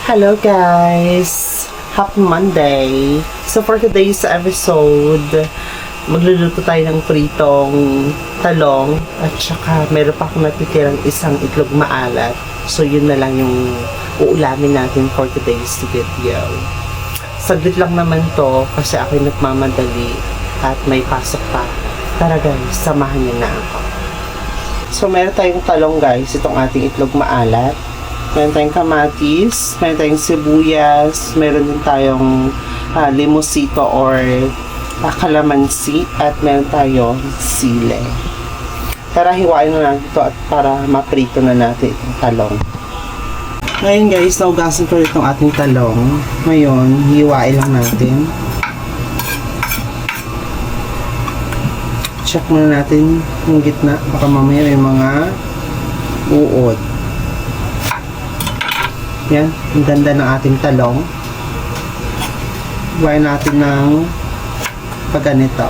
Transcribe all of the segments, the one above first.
Hello guys! Happy Monday! So for today's episode, magluluto tayo ng pritong talong at saka meron pa akong natitirang isang itlog maalat. So yun na lang yung uulamin natin for today's video. Saglit lang naman to kasi ako'y nagmamadali at may pasok pa. Tara guys, samahan niyo na ako. So meron tayong talong guys, itong ating itlog maalat. Meron tayong kamatis, meron tayong sibuyas, meron din tayong limosito or kalamansi, at meron tayong sile. Tara, hiwain na natin ito at para maprito na natin itong talong. Ngayon guys, naugasan ko itong ating talong. Ngayon, hiwain lang natin. Check muna natin yung gitna, baka mamaya may mga uod. Yan, ang ganda ng ating talong. Hiwain natin ng pagganito.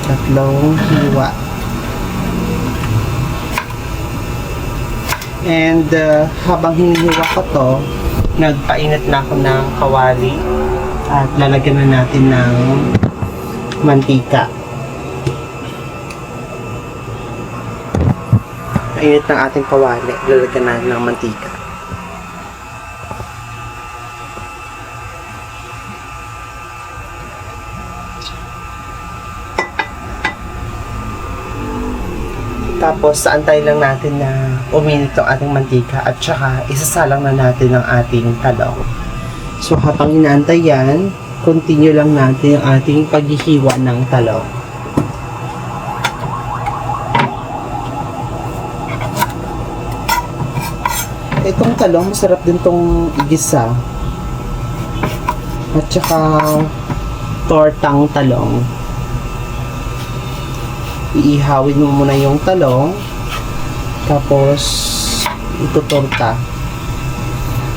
Tatlong hiwa. And habang hinihiwa ko to, nagpainit na ako ng kawali at lalagyan na natin ng mantika. Painit ng ating kawali, lalagyan natin ng mantika. Tapos, antay lang natin na uminit ang ating mantika at saka isasalang na natin ang ating talong. So, habang inaantay yan, continue lang natin ang ating paghihiwa ng talong. Itong talong, masarap din tong igisa. At saka tortang talong. Iihawin mo muna yung talong, tapos itutorta.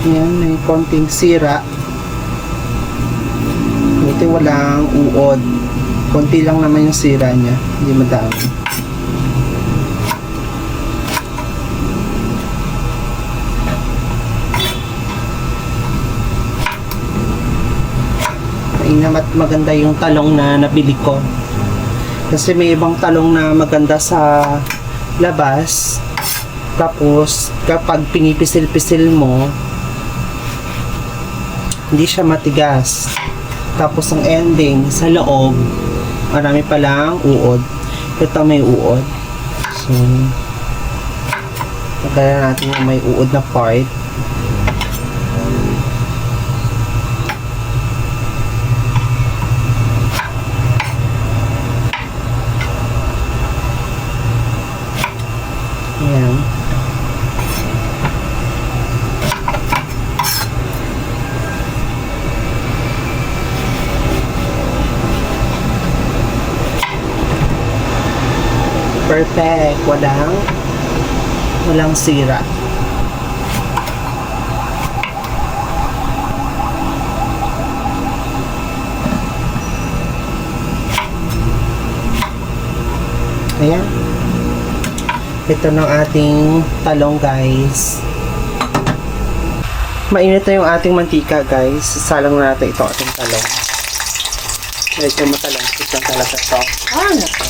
Yan, may konting sira. Ito walang uod, konti lang naman yung sira niya, hindi madami. At maganda yung talong na nabili ko. Kasi may ibang talong na maganda sa labas. Tapos, kapag pinipisil-pisil mo, hindi siya matigas. Tapos, ang ending, sa loob, marami palang uod. Ito may uod. So, tagalan natin yung may uod na part. Ayan. Perfect. Walang sira. Ayan. Ito ng ating talong guys. Mainit na yung ating mantika guys. Salang na natin ito ating talong. Medyo matalangkit lang talaga ito. Nako.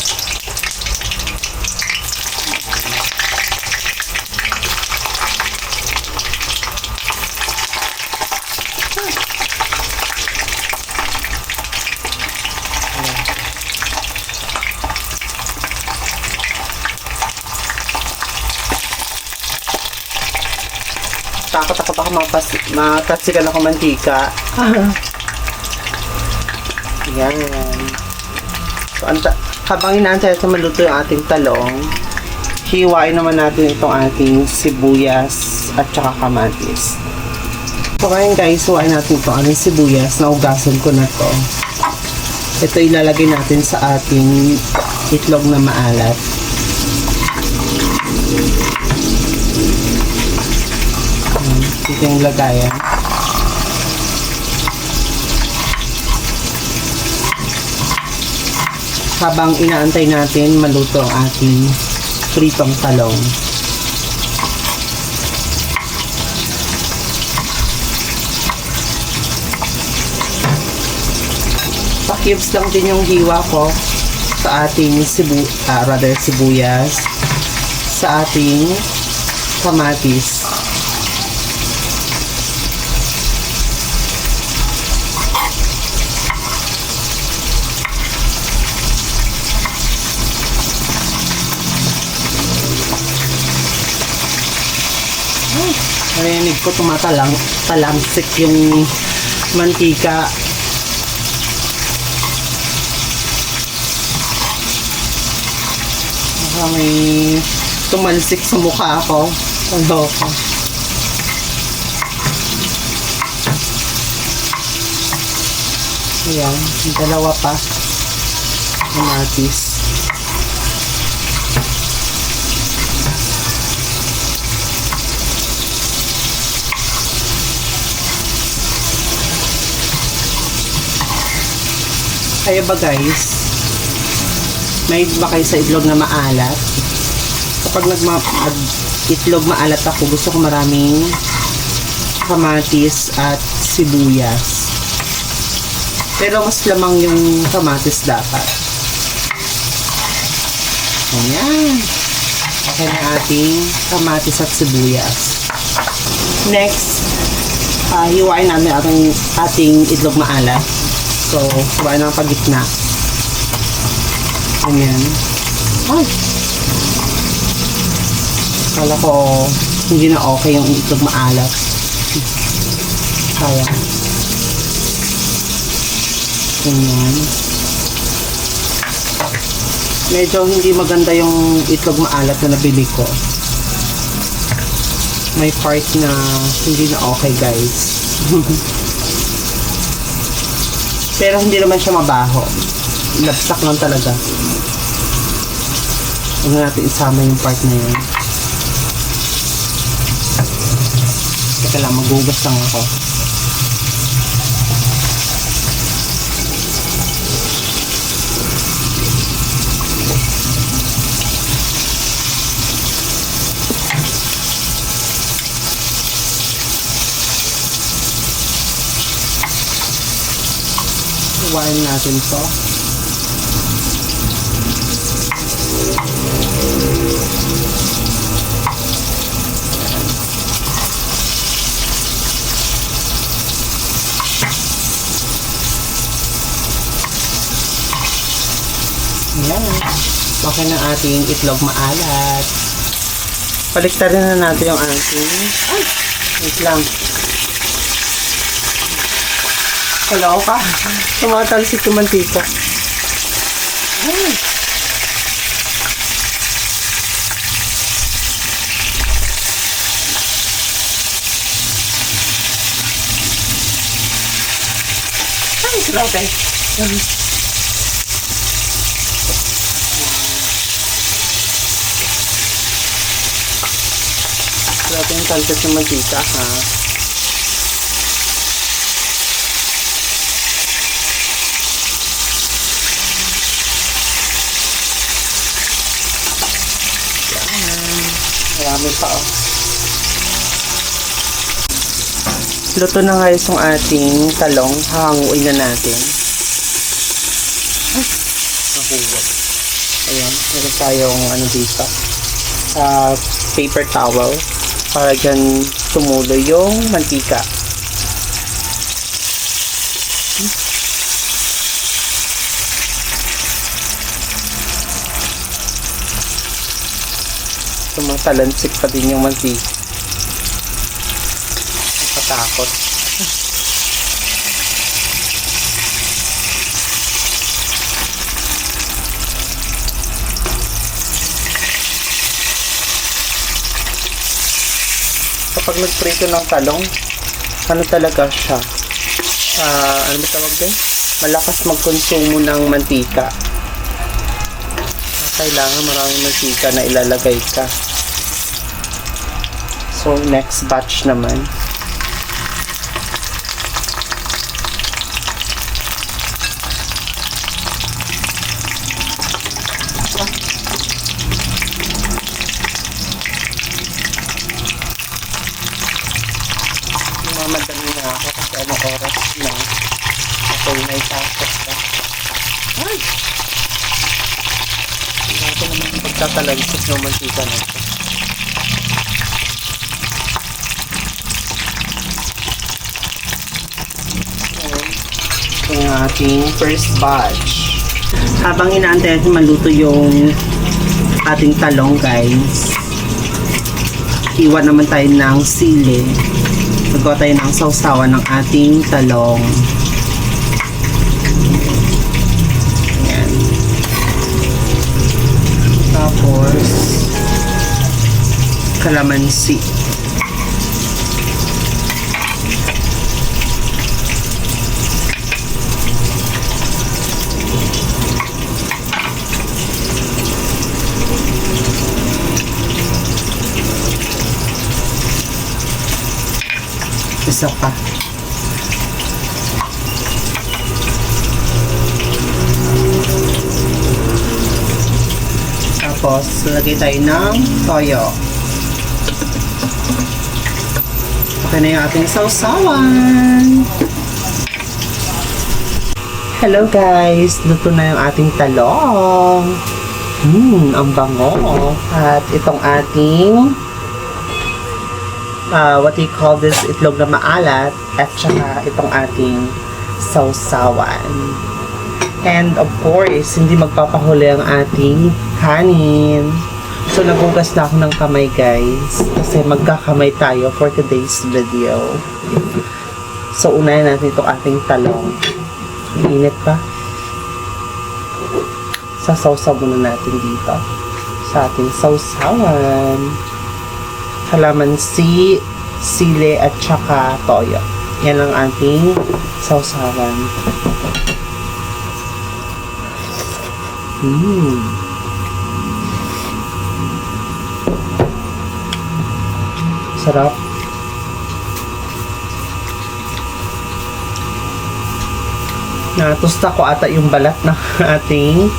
Takot ako baka matasikan ako mantika. Yan. So, habang inaantay na maluto yung ating talong, hiwain naman natin itong ating sibuyas at saka kamatis. So ngayon guys, hiwain natin itong ating sibuyas. Naugasan ko na to. Ito ilalagay natin sa ating itlog na maalat. Ito yung lagayan. Habang inaantay natin maluto ang ating pritong talong. cubes lang din yung hiwa ko sa ating sibuyas, sa ating kamatis. Narinig ko talangsit yung mantika. May tumalsik sa mukha ko. Ano ko? Ayan, dalawa pa. Kamatis. Kaya ba guys, may ba kayo sa itlog na maalat? Kapag itlog maalat ako, gusto ko maraming kamatis at sibuyas. Pero mas lamang yung kamatis dapat. Ayan. Okay na ating kamatis at sibuyas. Next, hiwain namin ating itlog maalat. So, hiwain ng pagitna. Ayan. Ay! Kala ko hindi na okay yung itlog maalat. Kaya. Ayan. Medyo hindi maganda yung itlog maalat na nabili ko. May part na hindi na okay, guys. Pero hindi naman siya mabaho. Lapsak lang talaga. Huwag natin isama yung part na yun. Teka lang, magugas lang ako. Iwain natin to. Ayan. Okay na ating itlog maalat. Paliktarin na natin yung ating... Ay! Wait lang. Hello ka. Tumatalsik yung mantika. Ay! Ay, grabe. Grabe yung talsik yung mantika, ha? Marami pa, oh. Luto na guys yung ating talong. Hahanguin na natin. Ay, nahuwag. Ayan, meron tayong ano dito. Paper towel para dyan tumulo yung mantika. Tumatalansik pa din yung mantika. Nakatakot. Kapag nagprito ng talong, ano talaga siya? Ano ba tawag din? Malakas magkonsumo ng mantika. Kailangan maraming mantika na ilalagay ka. So, next batch naman. Mamadali na ako kasi anong oras na. Okay, may tapos na. Ay! Natin naman pagtatalansik ng mantika na ito. Ito yung ating first batch. Habang inaantay natin maluto yung ating talong, guys, iwan naman tayo ng sili. Nagawa tayo ng sausawan ng ating talong. Ayan. Tapos kalamansi. Isa pa. Tapos, lagay tayo ng toyo. Okay na yung ating sausawan. Hello guys! Luto na yung ating talong. Ang bango. At itong ating what do you call this, itlog na maalat, at saka itong ating sausawan. And of course, hindi magpapahuli ang ating kanin. So nagugas na ako ng kamay, guys, kasi magkakamay tayo for today's video. So unahin natin itong ating talong. Init pa. Sasawsaw muna natin dito sa ating sausawan. Kalamansi, sili, at saka toyo. Yan ang ating sausawan. Sarap. Natusta ko ata yung balat ng ating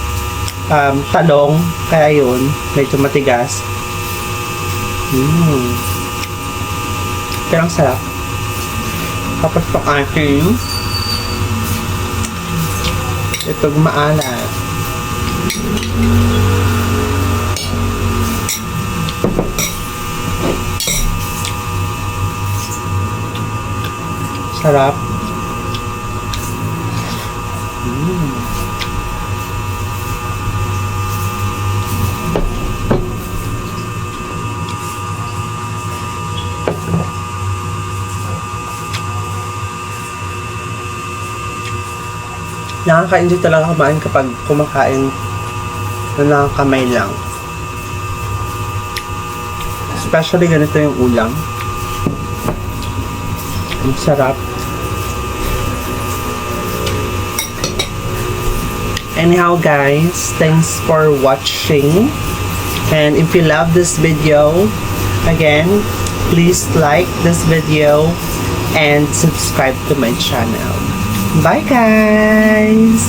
talong. Kaya yun, medyo matigas. Pero ang sarap. Tapos itong ating itong maalat. Sarap. Nakaka-enjoy talaga kumain kapag kumakain na nakakamay lang. Especially ganito yung ulam. Ang sarap. Anyhow guys, thanks for watching. And if you love this video, again, please like this video and subscribe to my channel. Bye guys!